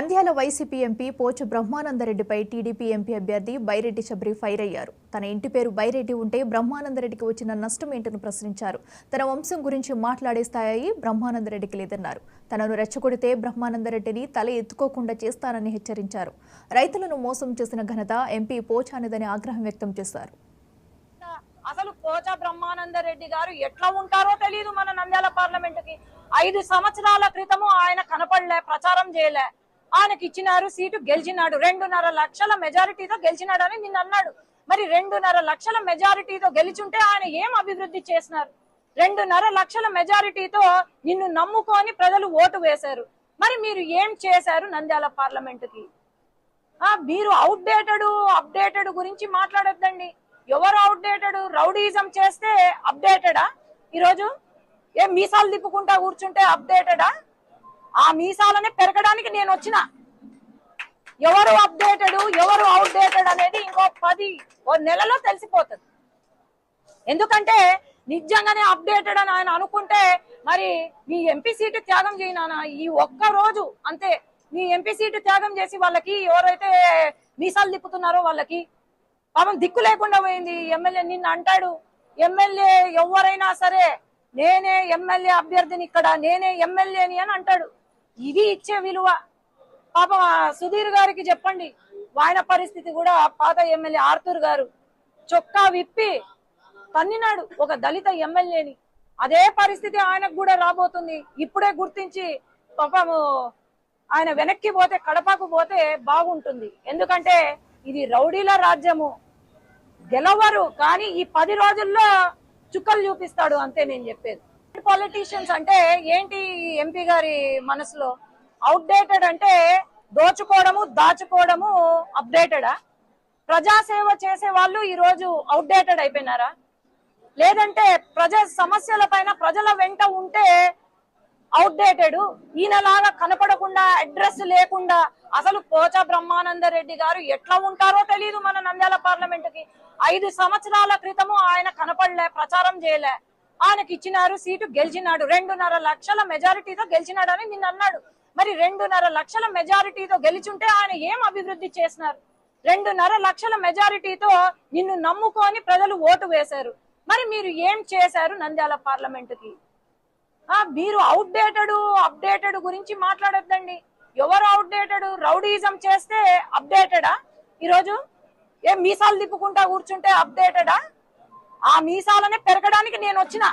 Nandyal YCP MP Pochu బ్రహ్మానందరెడ్డిపై TDP MP అభ్యర్థి Byreddy Sabari fire అయ్యారు. తన ఇంటి పేరు బైరెడ్డి ఉంటే బ్రహ్మానందరెడ్డికి వచ్చిన నష్టం ఏంటని ప్రశ్నించారు. తన వంశం గురించి మాట్లాడే స్థాయి బ్రహ్మానందరెడ్డికి లేదన్నారు. తనను రెచ్చగొడితే బ్రహ్మానందరెడ్డిని తల ఎత్తుకోకుండా చేస్తానని హెచ్చరించారు. రైతులను మోసం చేసిన ఘనత ఎంపీ పోచానిదని ఆగ్రహం వ్యక్తం చేశారు. అసలు పోచా బ్రహ్మానందరెడ్డి గారు ఎట్లా ఉంటారో తెలియదు. మన నంద్యాల పార్లమెంట్ కి 5 సంవత్సరాల క్రితము ఆయన కనపడలే, ప్రచారం చేయలే. ఆయనకి ఇచ్చినారు, సీటు గెలిచినాడు. 2.5 లక్షల మెజారిటీతో గెలిచినాడని నిన్న అన్నాడు. మరి 2.5 లక్షల మెజారిటీతో గెలిచుంటే ఆయన ఏం అభివృద్ధి చేసినారు? 2.5 లక్షల మెజారిటీతో నిన్ను నమ్ముకొని ప్రజలు ఓటు వేశారు. మరి మీరు ఏం చేశారు నంద్యాల పార్లమెంట్ కి? మీరు అప్డేటెడ్ గురించి మాట్లాడొద్దండి. ఎవరు అవుట్డేటెడ్? రౌడీజం చేస్తే అప్డేటెడా? ఈరోజు ఏం మీసాలు తిప్పుకుంటా కూర్చుంటే అప్డేటెడా? ఆ మీసాలనే పెరగడానికి నేను వచ్చిన. ఎవరు అప్డేటెడ్ ఎవరు అవుట్డేటెడ్ అనేది ఇంకో 10 నెలలో తెలిసిపోతుంది. ఎందుకంటే నిజంగానే అప్డేటెడ్ అని ఆయన అనుకుంటే మరి మీ ఎంపీ సీటు త్యాగం చేయనా? ఈ ఒక్క రోజు అంతే. మీ ఎంపీ సీటు త్యాగం చేసి వాళ్ళకి ఎవరైతే మీసాలు తిప్పుతున్నారో వాళ్ళకి పాపం దిక్కు లేకుండా పోయింది. ఎమ్మెల్యే నిన్న అంటాడు, ఎమ్మెల్యే ఎవరైనా సరే నేనే ఎమ్మెల్యే అభ్యర్థిని, ఇక్కడ నేనే ఎమ్మెల్యేని అని అంటాడు. ఇది ఇచ్చే విలువ? పాపం సుధీర్ గారికి చెప్పండి, ఆయన పరిస్థితి కూడా పాత ఎమ్మెల్యే ఆర్తూర్ గారు చొక్కా విప్పి తన్నినాడు ఒక దళిత ఎమ్మెల్యేని. అదే పరిస్థితి ఆయనకు కూడా రాబోతుంది. ఇప్పుడే గుర్తించి పాపము ఆయన వెనక్కి పోతే, కడపకు పోతే బాగుంటుంది. ఎందుకంటే ఇది రౌడీల రాజ్యము. గెలవరు కానీ ఈ 10 రోజుల్లో చుక్కలు చూపిస్తాడు అంతే నేను చెప్పేది. పొలిటీషియన్స్ అంటే ఏంటి ఎంపీ గారి మనసులో? అవుట్డేటెడ్ అంటే దోచుకోవడము, దాచుకోవడము అప్డేటెడా? ప్రజాసేవ చేసే వాళ్ళు ఈ రోజు అవుట్డేటెడ్ అయిపోయినారా? లేదంటే ప్రజా సమస్యల పైన ప్రజల వెంట ఉంటే అవుట్డేటెడ్? ఈయనలాగా కనపడకుండా, అడ్రస్ లేకుండా అసలు పోచా బ్రహ్మానందరెడ్డి గారు ఎట్లా ఉంటారో తెలియదు. మన నంద్యాల పార్లమెంట్ కి 5 సంవత్సరాల క్రితము ఆయన కనపడలే, ప్రచారం చేయలే. ఆయనకి ఇచ్చినారు, సీటు గెలిచినాడు. 2.5 లక్షల మెజారిటీతో గెలిచినాడని నిన్న అన్నాడు. మరి 2.5 లక్షల మెజారిటీతో గెలిచుంటే ఆయన ఏం అభివృద్ధి చేసినారు? 2.5 లక్షల మెజారిటీతో నిన్ను నమ్ముకొని ప్రజలు ఓటు వేశారు. మరి మీరు ఏం చేశారు నంద్యాల పార్లమెంట్ కి? మీరు అప్డేటెడ్ గురించి మాట్లాడొద్దండి. ఎవరు అవుట్డేటెడ్? రౌడీజం చేస్తే అప్డేటెడా? ఈరోజు ఏం మీసాలు తిప్పుకుంటా కూర్చుంటే అప్డేటెడా? ఆ మీసాలనే పెరగడానికి నేను వచ్చిన.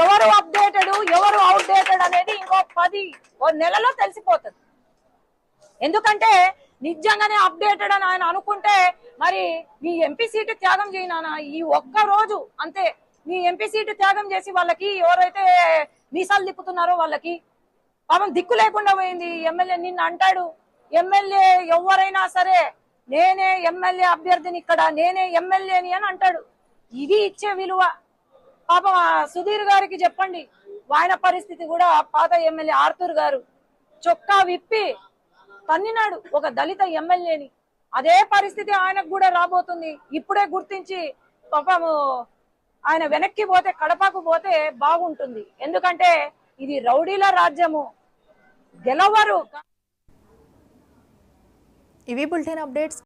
ఎవరు అప్డేటెడ్ ఎవరు అవుట్డేటెడ్ అనేది ఇంకో 10 నెలలో తెలిసిపోతుంది. ఎందుకంటే నిజంగానే అప్డేటెడ్ అని ఆయన అనుకుంటే మరి మీ ఎంపీ సీటు త్యాగం చేయనా? ఈ ఒక్క రోజు అంతే. మీ ఎంపీ సీటు త్యాగం చేసి వాళ్ళకి ఎవరైతే మీసాలు తిప్పుతున్నారో వాళ్ళకి పాపం దిక్కు లేకుండా పోయింది. ఎమ్మెల్యే నిన్న అంటాడు, ఎమ్మెల్యే ఎవరైనా సరే నేనే ఎమ్మెల్యే అభ్యర్థిని, ఇక్కడ నేనే ఎమ్మెల్యేని అని అంటాడు. ఇది ఇచ్చే విలువ? పాపం సుధీర్ గారికి చెప్పండి, ఆయన పరిస్థితి కూడా పాత ఎమ్మెల్యే ఆర్తూర్ గారు చొక్కా విప్పి తన్నినాడు ఒక దళిత ఎమ్మెల్యేని. అదే పరిస్థితి ఆయనకు కూడా రాబోతుంది. ఇప్పుడే గుర్తించి పాపము ఆయన వెనక్కి పోతే, కడపకు పోతే బాగుంటుంది. ఎందుకంటే ఇది రౌడీల రాజ్యము. గెలవరు. ఇవి బులెటిన్ అప్డేట్స్.